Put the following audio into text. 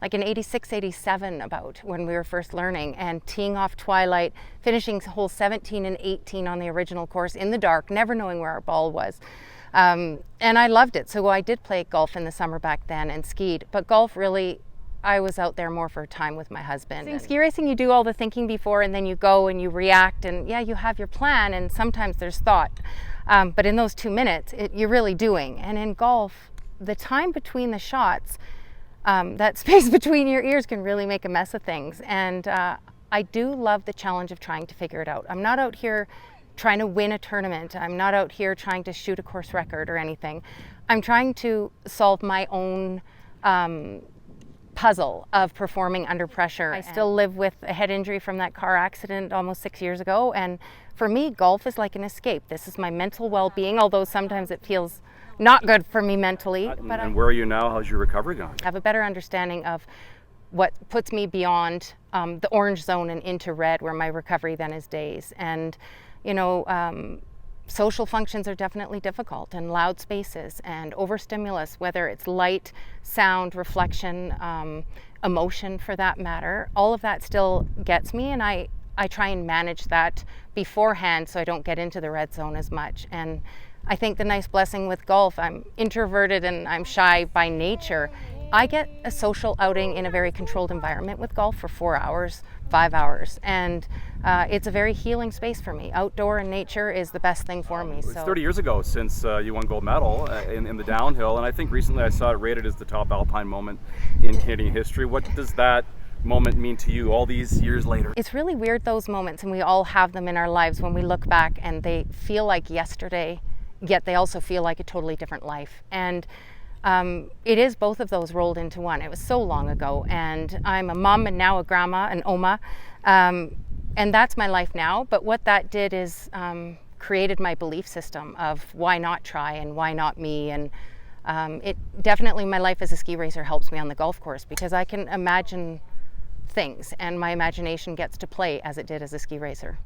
like an 86, 87 about when we were first learning, and teeing off Twilight, finishing hole 17 and 18 on the original course in the dark, never knowing where our ball was. And I loved it. So I did play golf in the summer back then and skied, but golf really, I was out there more for time with my husband. In ski racing, you do all the thinking before, and then you go and you react, and yeah, you have your plan, and sometimes there's thought. But in those 2 minutes, you're really doing. And in golf, the time between the shots, that space between your ears can really make a mess of things. And I do love the challenge of trying to figure it out. I'm not out here trying to win a tournament. I'm not out here trying to shoot a course record or anything. I'm trying to solve my own puzzle of performing under pressure. I still live with a head injury from that car accident almost 6 years ago, and for me, golf is like an escape. This is my mental well-being, although sometimes it feels not good for me mentally. And where are you now? How's your recovery going? I have a better understanding of what puts me beyond the orange zone and into red, where my recovery then is days. And you know, social functions are definitely difficult, and loud spaces and overstimulus, whether it's light, sound, reflection, emotion for that matter, all of that still gets me, and I try and manage that beforehand so I don't get into the red zone as much. And I think the nice blessing with golf, I'm introverted and I'm shy by nature. I get a social outing in a very controlled environment with golf for 4 hours, 5 hours, and it's a very healing space for me. Outdoor and nature is the best thing for me. It's 30 years ago since you won gold medal in the downhill, and I think recently I saw it rated as the top alpine moment in Canadian history. What does that moment mean to you all these years later? It's really weird, those moments, and we all have them in our lives when we look back and they feel like yesterday, yet they also feel like a totally different life. And it is both of those rolled into one. It was so long ago, and I'm a mom and now a grandma, an Oma, and that's my life now. But what that did is created my belief system of why not try and why not me. And it definitely, my life as a ski racer helps me on the golf course because I can imagine things, and my imagination gets to play as it did as a ski racer.